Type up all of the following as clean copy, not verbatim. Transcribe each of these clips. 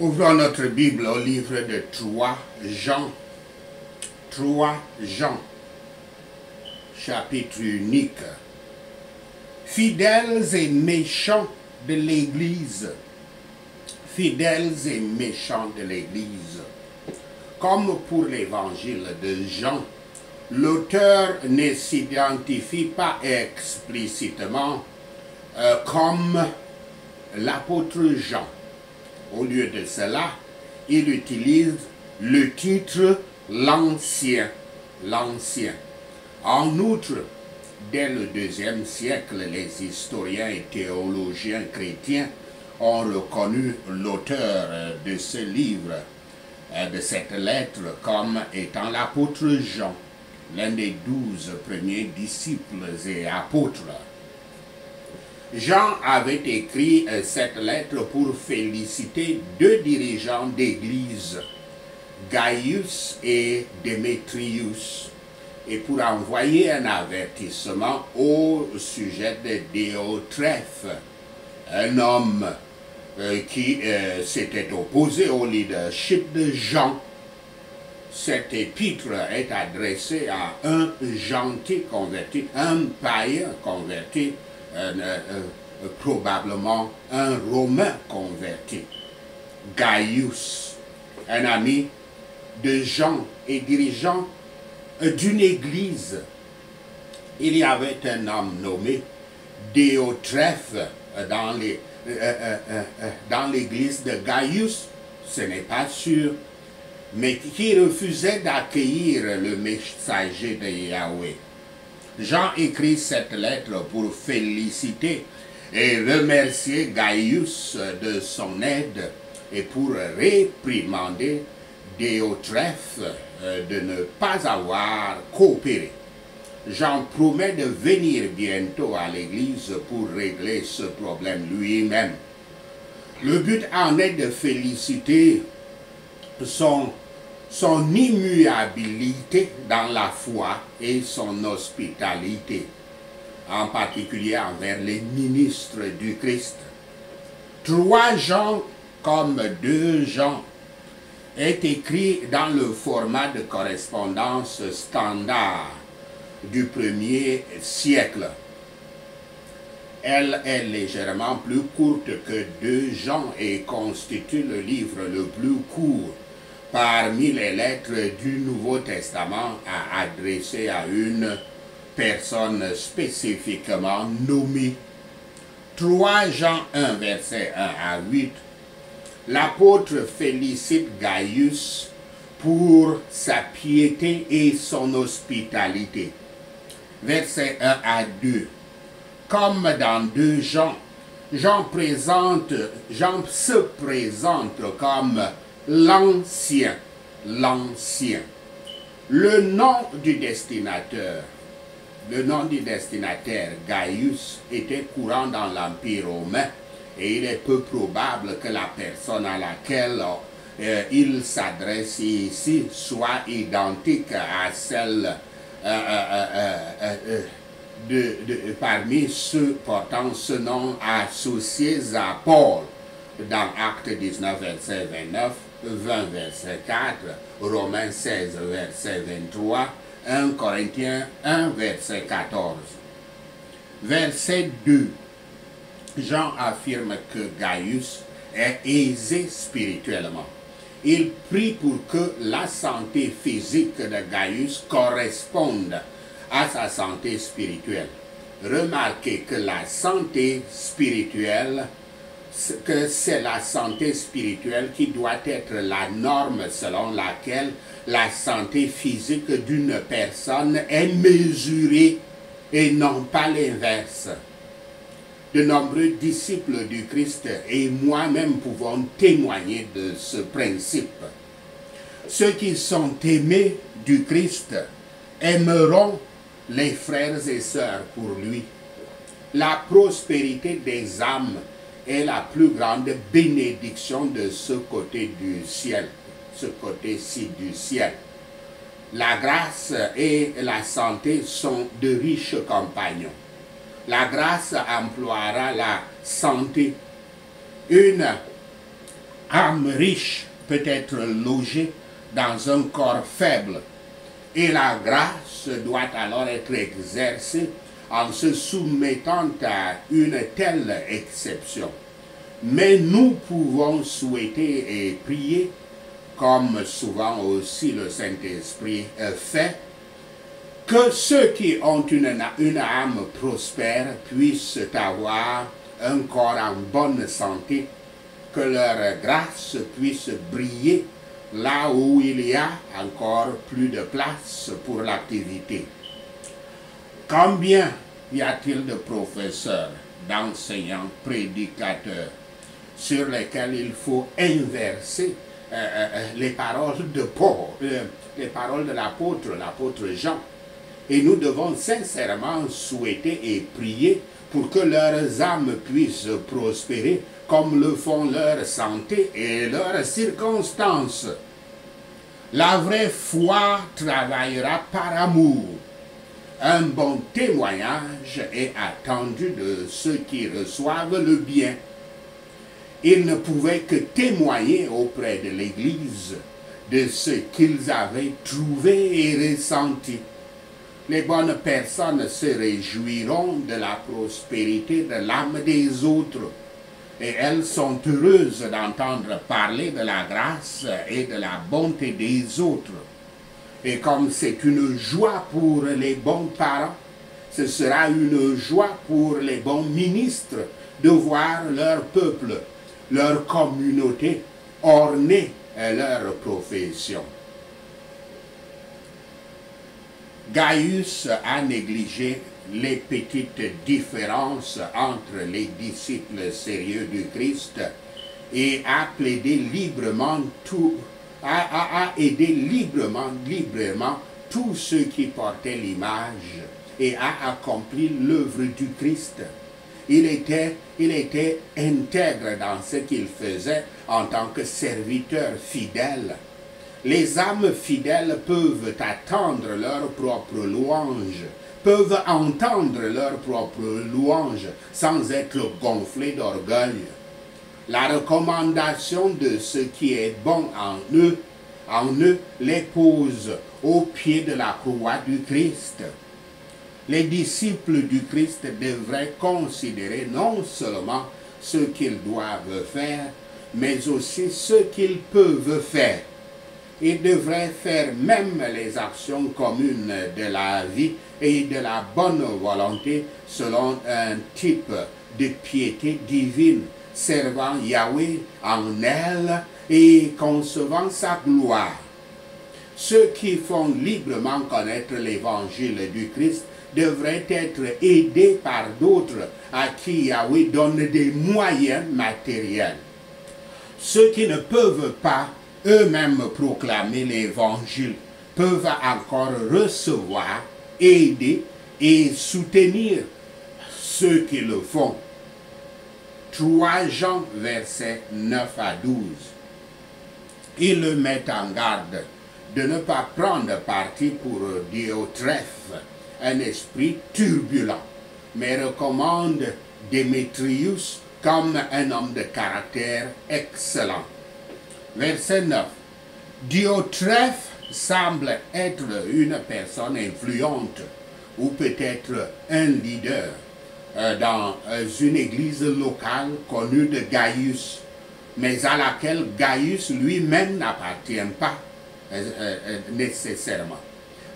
Ouvrons notre Bible au livre de 3 Jean. 3 Jean, chapitre unique. Fidèles et méchants de l'Église. Fidèles et méchants de l'Église. Comme pour l'évangile de Jean, l'auteur ne s'identifie pas explicitement comme l'apôtre Jean. Au lieu de cela, il utilise le titre l'Ancien. L'Ancien. En outre, dès le IIe siècle, les historiens et théologiens chrétiens ont reconnu l'auteur de ce livre, de cette lettre, comme étant l'apôtre Jean, l'un des 12 premiers disciples et apôtres. Jean avait écrit cette lettre pour féliciter deux dirigeants d'église, Gaius et Démétrius, et pour envoyer un avertissement au sujet de Diotrephe, un homme qui s'était opposé au leadership de Jean. Cet épître est adressé à un gentil converti, un païen converti, probablement un Romain converti. Gaius, un ami de Jean et dirigeant d'une église. Il y avait un homme nommé Diotrephe dans l'église de Gaius, ce n'est pas sûr, mais qui refusait d'accueillir le messager de Yahweh. Jean écrit cette lettre pour féliciter et remercier Gaius de son aide et pour réprimander Diotrephe de ne pas avoir coopéré. Jean promet de venir bientôt à l'église pour régler ce problème lui-même. Le but en est de féliciter son immuabilité dans la foi et son hospitalité, en particulier envers les ministres du Christ. 3 Jean, comme 2 Jean, est écrit dans le format de correspondance standard du 1er siècle. Elle est légèrement plus courte que 2 Jean et constitue le livre le plus court parmi les lettres du Nouveau Testament adressées à une personne spécifiquement nommée. 3 Jean 1, verset 1 à 8. L'apôtre félicite Gaius pour sa piété et son hospitalité. Verset 1 à 2. Comme dans 2 Jean, Jean se présente comme l'Ancien, l'Ancien. Le nom du destinataire, Gaius, était courant dans l'Empire romain et il est peu probable que la personne à laquelle il s'adresse ici soit identique à celle parmi ceux portant ce nom associés à Paul dans Actes 19, verset 29, 20, verset 4, Romains 16, verset 23, 1 Corinthiens 1, verset 14. Verset 2. Jean affirme que Gaius est aisé spirituellement. Il prie pour que la santé physique de Gaius corresponde à sa santé spirituelle. Remarquez que la santé spirituelle, que c'est la santé spirituelle qui doit être la norme selon laquelle la santé physique d'une personne est mesurée et non pas l'inverse. De nombreux disciples du Christ et moi-même pouvons témoigner de ce principe. Ceux qui sont aimés du Christ aimeront les frères et sœurs pour lui. La prospérité des âmes est la plus grande bénédiction de ce côté du ciel, ce côté-ci du ciel. La grâce et la santé sont de riches compagnons. La grâce emploiera la santé. Une âme riche peut être logée dans un corps faible, et la grâce doit alors être exercée en se soumettant à une telle exception. Mais nous pouvons souhaiter et prier, comme souvent aussi le Saint-Esprit fait, que ceux qui ont une âme prospère puissent avoir un corps en bonne santé, que leur grâce puisse briller là où il y a encore plus de place pour l'activité. Combien y a-t-il de professeurs, d'enseignants, prédicateurs, sur lesquels il faut inverser les paroles de Paul, les paroles de l'apôtre Jean. Et nous devons sincèrement souhaiter et prier pour que leurs âmes puissent prospérer comme le font leur santé et leurs circonstances. La vraie foi travaillera par amour. Un bon témoignage est attendu de ceux qui reçoivent le bien. Ils ne pouvaient que témoigner auprès de l'Église de ce qu'ils avaient trouvé et ressenti. Les bonnes personnes se réjouiront de la prospérité de l'âme des autres, et elles sont heureuses d'entendre parler de la grâce et de la bonté des autres. Et comme c'est une joie pour les bons parents, ce sera une joie pour les bons ministres de voir leur peuple, leur communauté orner leur profession. Gaius a négligé les petites différences entre les disciples sérieux du Christ et a plaidé librement a aidé librement tous ceux qui portaient l'image et a accompli l'œuvre du Christ. Il était intègre dans ce qu'il faisait en tant que serviteur fidèle. Les âmes fidèles peuvent attendre leur propre louange, peuvent entendre leur propre louange sans être gonflés d'orgueil. La recommandation de ce qui est bon en eux les pose au pied de la croix du Christ. Les disciples du Christ devraient considérer non seulement ce qu'ils doivent faire, mais aussi ce qu'ils peuvent faire. Ils devraient faire même les actions communes de la vie et de la bonne volonté selon un type de piété divine, servant Yahweh en elle et concevant sa gloire. Ceux qui font librement connaître l'évangile du Christ devraient être aidés par d'autres à qui Yahweh donne des moyens matériels. Ceux qui ne peuvent pas eux-mêmes proclamer l'évangile peuvent encore recevoir, aider et soutenir ceux qui le font. 3 Jean, versets 9 à 12. Il le met en garde de ne pas prendre parti pour Diotrephe, un esprit turbulent, mais recommande Démétrius comme un homme de caractère excellent. Verset 9. Diotrephe semble être une personne influente ou peut-être un leader dans une église locale connue de Gaius, mais à laquelle Gaius lui-même n'appartient pas nécessairement.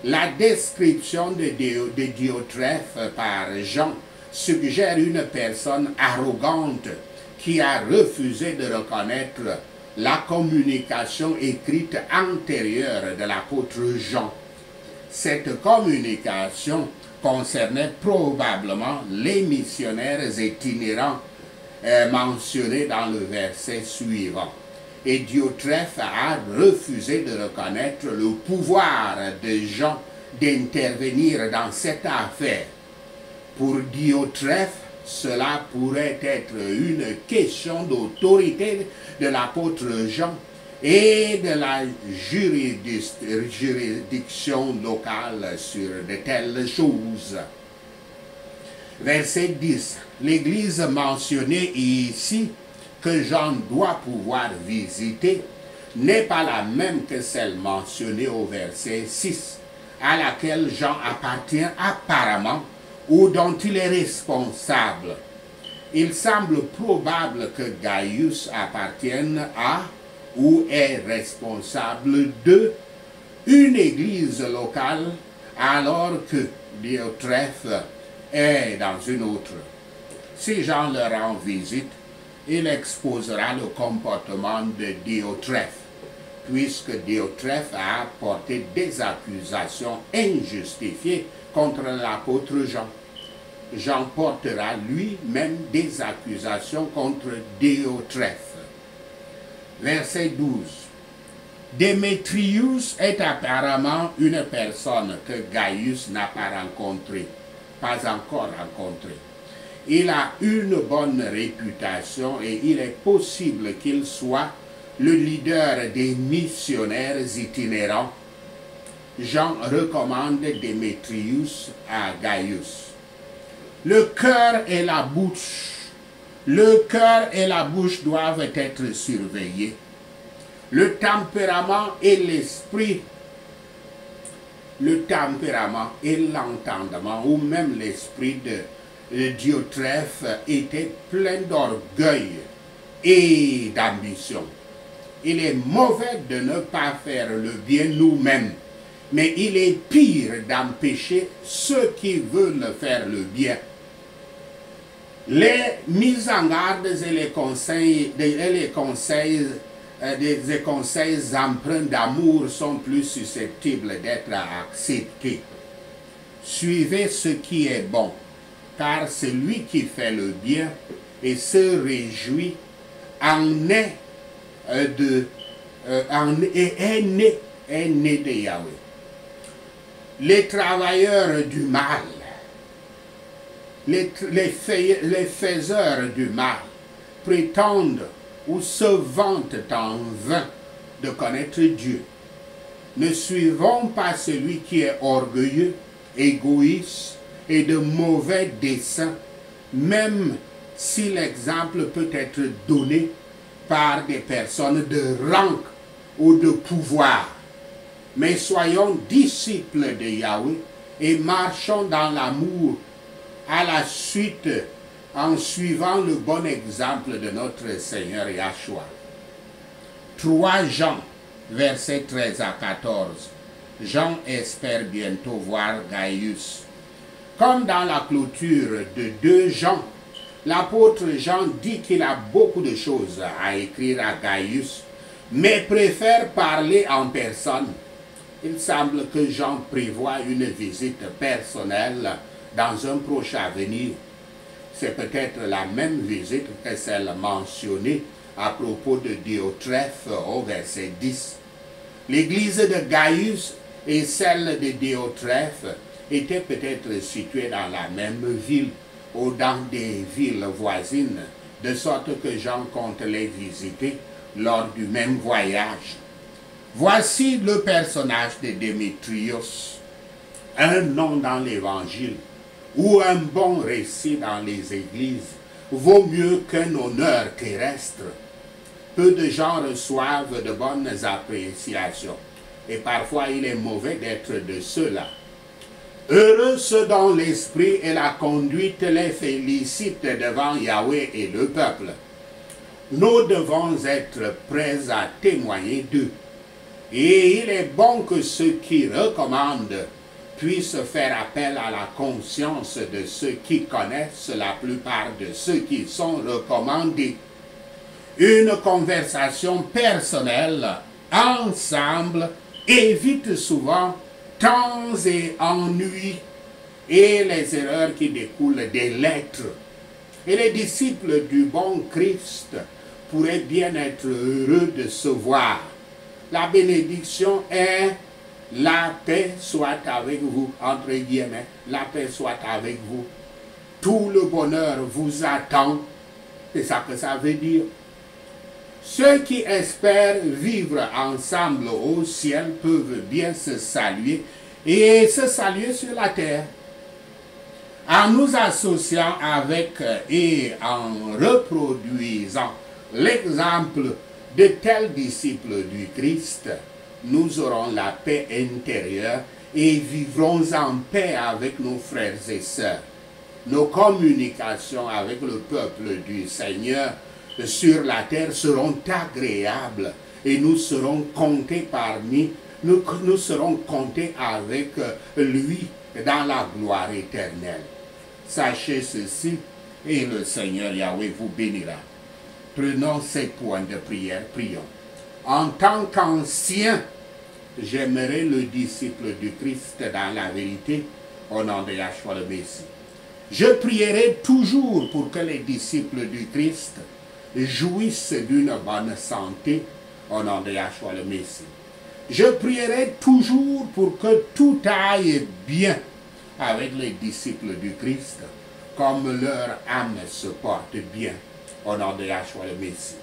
La description de Diotrephe par Jean suggère une personne arrogante qui a refusé de reconnaître la communication écrite antérieure de l'apôtre Jean. Cette communication concernait probablement les missionnaires itinérants mentionnés dans le verset suivant. Et Diotrephe a refusé de reconnaître le pouvoir de Jean d'intervenir dans cette affaire. Pour Diotrephe, cela pourrait être une question d'autorité de l'apôtre Jean et de la juridiction locale sur de telles choses. Verset 10. L'Église mentionnée ici que Jean doit pouvoir visiter n'est pas la même que celle mentionnée au verset 6, à laquelle Jean appartient apparemment ou dont il est responsable. Il semble probable que Gaius appartienne à ou est responsable de une église locale alors que Diotrephe est dans une autre. Si Jean leur rend visite, il exposera le comportement de Diotrephe, puisque Diotrephe a porté des accusations injustifiées contre l'apôtre Jean. Jean portera lui-même des accusations contre Diotrephe. Verset 12. Démétrius est apparemment une personne que Gaius n'a pas rencontrée, pas encore rencontrée. Il a une bonne réputation et il est possible qu'il soit le leader des missionnaires itinérants. Jean recommande Démétrius à Gaius. Le cœur et la bouche doivent être surveillés. Le tempérament et l'esprit, le tempérament et l'entendement, ou même l'esprit de Diotrephe était plein d'orgueil et d'ambition. Il est mauvais de ne pas faire le bien nous-mêmes, mais il est pire d'empêcher ceux qui veulent faire le bien. Les mises en garde et les conseils empreints d'amour sont plus susceptibles d'être acceptés. Suivez ce qui est bon, car celui qui fait le bien et se réjouit est né de Yahweh. Les travailleurs du mal, les faiseurs du mal prétendent ou se vantent en vain de connaître Dieu. Ne suivons pas celui qui est orgueilleux, égoïste et de mauvais dessein, même si l'exemple peut être donné par des personnes de rang ou de pouvoir. Mais soyons disciples de Yahweh et marchons dans l'amour à la suite en suivant le bon exemple de notre Seigneur Yahshua. 3 Jean, versets 13 à 14. Jean espère bientôt voir Gaius. Comme dans la clôture de 2 Jean, l'apôtre Jean dit qu'il a beaucoup de choses à écrire à Gaius, mais préfère parler en personne. Il semble que Jean prévoit une visite personnelle dans un proche avenir. C'est peut-être la même visite que celle mentionnée à propos de Diotrephe au verset 10. L'église de Gaius et celle de Diotrephe étaient peut-être situées dans la même ville ou dans des villes voisines, de sorte que Jean compte les visiter lors du même voyage. Voici le personnage de Démétrius, un nom dans l'Évangile ou un bon récit dans les églises vaut mieux qu'un honneur terrestre. Peu de gens reçoivent de bonnes appréciations et parfois il est mauvais d'être de ceux-là. Heureux ceux dont l'esprit et la conduite les félicitent devant Yahweh et le peuple. Nous devons être prêts à témoigner d'eux. Et il est bon que ceux qui recommandent puissent faire appel à la conscience de ceux qui connaissent la plupart de ceux qui sont recommandés. Une conversation personnelle ensemble évite souvent temps et ennuis et les erreurs qui découlent des lettres. Et les disciples du bon Christ pourraient bien être heureux de se voir. La bénédiction est « la paix soit avec vous », entre guillemets, « la paix soit avec vous ». Tout le bonheur vous attend, c'est ça que ça veut dire. Ceux qui espèrent vivre ensemble au ciel peuvent bien se saluer et se saluer sur la terre. En nous associant avec et en reproduisant l'exemple de tels disciples du Christ, nous aurons la paix intérieure et vivrons en paix avec nos frères et sœurs. Nos communications avec le peuple du Seigneur sur la terre seront agréables et nous serons comptés nous serons comptés avec lui dans la gloire éternelle. Sachez ceci et le Seigneur Yahweh vous bénira. Prenons ces points de prière, prions. En tant qu'ancien, j'aimerais le disciple du Christ dans la vérité, au nom de Yahshua le Messie. Je prierai toujours pour que les disciples du Christ jouissent d'une bonne santé, au nom de Yahshua le Messie. Je prierai toujours pour que tout aille bien avec les disciples du Christ, comme leur âme se porte bien, au nom de Yahshua le Messie.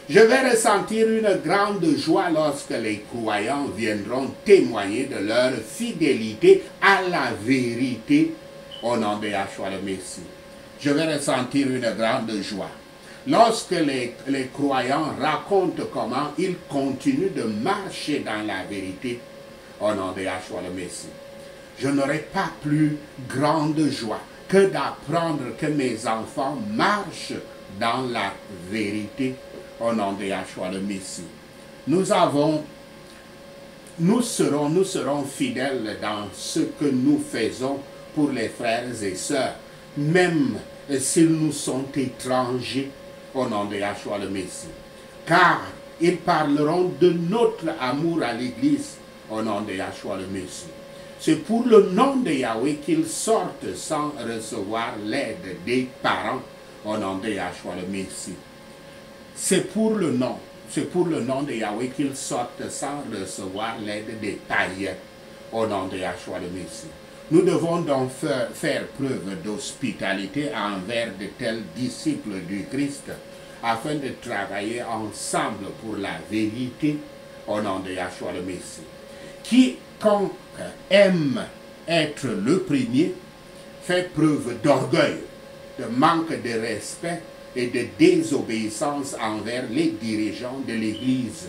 Je vais ressentir une grande joie lorsque les croyants viendront témoigner de leur fidélité à la vérité, au nom de Yahshua le Messie. Je vais ressentir une grande joie lorsque les croyants racontent comment ils continuent de marcher dans la vérité, au nom de Yahshua le Messie. Je n'aurai pas plus grande joie que d'apprendre que mes enfants marchent dans la vérité, au nom de Yahshua le Messie. Nous serons fidèles dans ce que nous faisons pour les frères et sœurs, même s'ils nous sont étrangers, au nom de Yahshua le Messie. Car ils parleront de notre amour à l'Église, au nom de Yahshua le Messie. C'est pour le nom de Yahweh qu'ils sortent sans recevoir l'aide des parents, au nom de Yahshua le Messie. C'est pour le nom de Yahweh qu'ils sortent sans recevoir l'aide des païens, au nom de Yahshua le Messie. Nous devons donc faire preuve d'hospitalité envers de tels disciples du Christ, afin de travailler ensemble pour la vérité, au nom de Yahshua le Messie. Quiconque aime être le premier fait preuve d'orgueil, de manque de respect et de désobéissance envers les dirigeants de l'Église.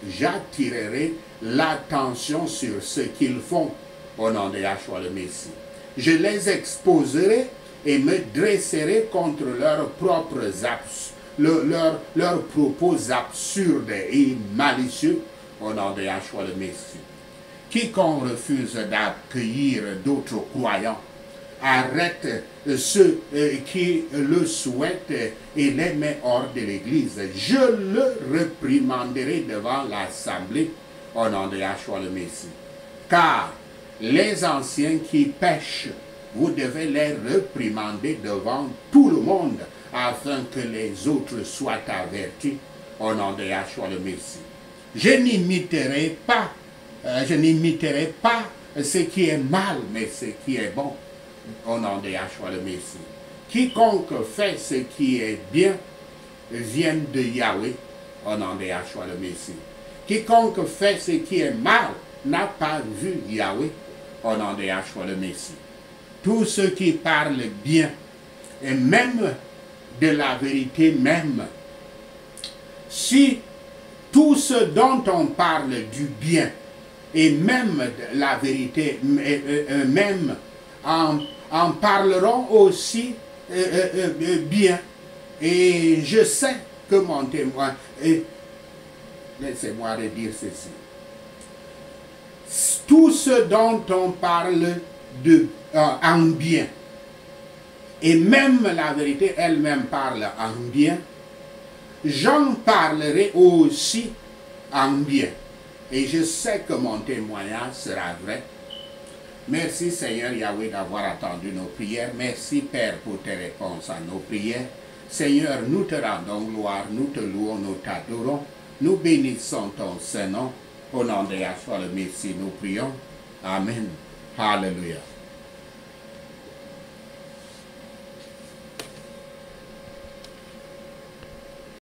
J'attirerai l'attention sur ce qu'ils font, au nom de Yahshua le Messie. Je les exposerai et me dresserai contre leurs propos absurdes et malicieux, au nom de Yahshua le Messie. Quiconque refuse d'accueillir d'autres croyants, arrête ceux qui le souhaitent et les met hors de l'Église. Je le réprimanderai devant l'Assemblée, au nom de Yahshua le Messie. Car les anciens qui pêchent, vous devez les réprimander devant tout le monde, afin que les autres soient avertis, au nom de Yahshua le Messie. Je n'imiterai pas ce qui est mal, mais ce qui est bon, au nom de Yahshua le Messie. Quiconque fait ce qui est bien vient de Yahweh, au nom de Yahshua le Messie. Quiconque fait ce qui est mal n'a pas vu Yahweh, au nom de Yahshua le Messie. Tous ceux qui parlent bien, et même de la vérité même, si tout ce dont on parle du bien, et même de la vérité même, en parleront aussi bien. Et je sais que mon témoin, laissez-moi redire ceci. Tout ce dont on parle en bien, et même la vérité elle-même parle en bien, j'en parlerai aussi en bien. Et je sais que mon témoignage sera vrai. Merci Seigneur Yahweh d'avoir attendu nos prières. Merci Père pour tes réponses à nos prières. Seigneur, nous te rendons gloire, nous te louons, nous t'adorons. Nous bénissons ton Saint-Nom. Au nom de Yahshua le Messie, nous prions. Amen. Hallelujah.